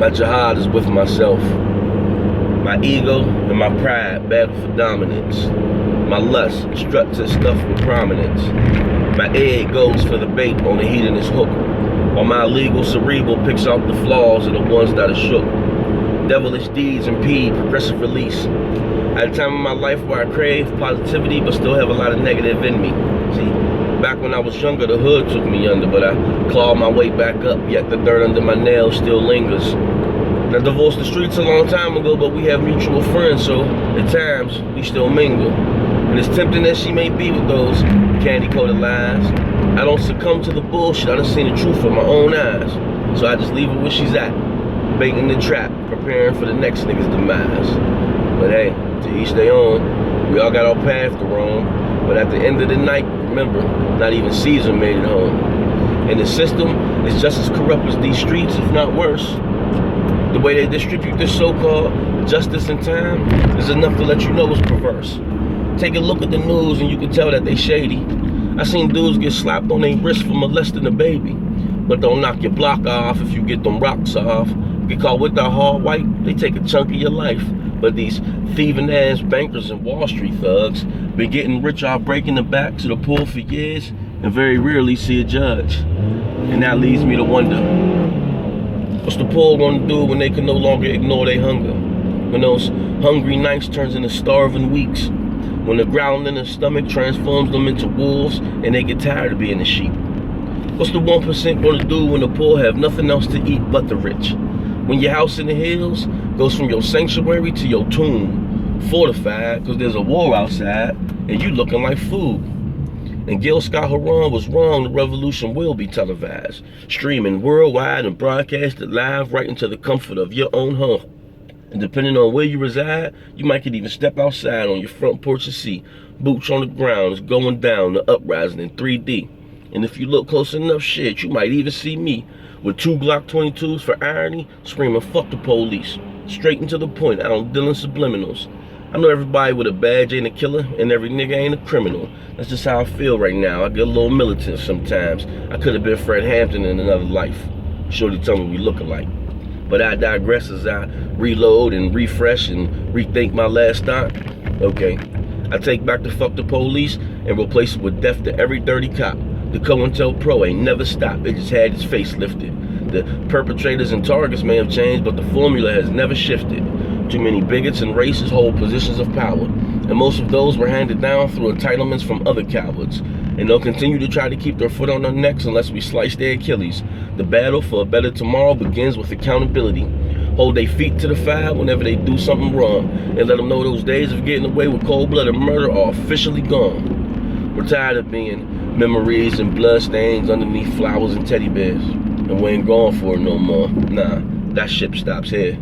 My jihad is with myself. My ego and my pride battle for dominance. My lust strut to stuff with prominence. My egg goes for the bait on the hedonist hook, while my illegal cerebral picks out the flaws of the ones that are shook. Devilish deeds impede progressive release. At a time in my life where I crave positivity but still have a lot of negative in me. See, back when I was younger, the hood took me under, but I clawed my way back up, yet the dirt under my nails still lingers. I divorced the streets a long time ago, but we have mutual friends, so at times we still mingle. And as tempting as she may be with those candy-coated lies, I don't succumb to the bullshit. I done seen the truth with my own eyes. So I just leave her where she's at, baiting the trap, preparing for the next nigga's demise. But hey, to each their own. We all got our path to roam. But at the end of the night, remember, not even Caesar made it home. And the system is just as corrupt as these streets, if not worse. The way they distribute this so-called justice and time is enough to let you know it's perverse. Take a look at the news and you can tell that they shady. I seen dudes get slapped on their wrist for molesting a baby. But don't knock your block off if you get them rocks off. Get caught with that hard white, they take a chunk of your life. But these thieving ass bankers and Wall Street thugs been getting rich off breaking the backs of the poor for years and very rarely see a judge. And that leads me to wonder, what's the poor gonna do when they can no longer ignore their hunger? When those hungry nights turns into starving weeks? When the growling in their stomach transforms them into wolves and they get tired of being the sheep? What's the 1% gonna do when the poor have nothing else to eat but the rich? When your house in the hills goes from your sanctuary to your tomb, fortified because there's a war outside and you looking like food. And Gil Scott-Heron was wrong, the revolution will be televised, streaming worldwide and broadcasted live right into the comfort of your own home. And depending on where you reside, you might could even step outside on your front porch and see boots on the ground is going down, the uprising in 3D. And if you look close enough, shit, you might even see me with 2 Glock 22s for irony, screaming fuck the police. Straight and to the point, I don't deal in subliminals. I know everybody with a badge ain't a killer and every nigga ain't a criminal. That's just how I feel right now. I get a little militant sometimes. I could have been Fred Hampton in another life. Shorty tell me we look alike. But I digress as I reload and refresh and rethink my last thought. Okay, I take back the fuck the police and replace it with death to every dirty cop. The COINTELPRO ain't never stopped, it just had its face lifted. The perpetrators and targets may have changed, but the formula has never shifted. Too many bigots and racists hold positions of power, and most of those were handed down through entitlements from other cowards. And they'll continue to try to keep their foot on our necks unless we slice their Achilles. The battle for a better tomorrow begins with accountability. Hold their feet to the fire whenever they do something wrong, and let them know those days of getting away with cold-blooded murder are officially gone. We're tired of being memories and bloodstains underneath flowers and teddy bears. And we ain't going for it no more. Nah, that ship stops here.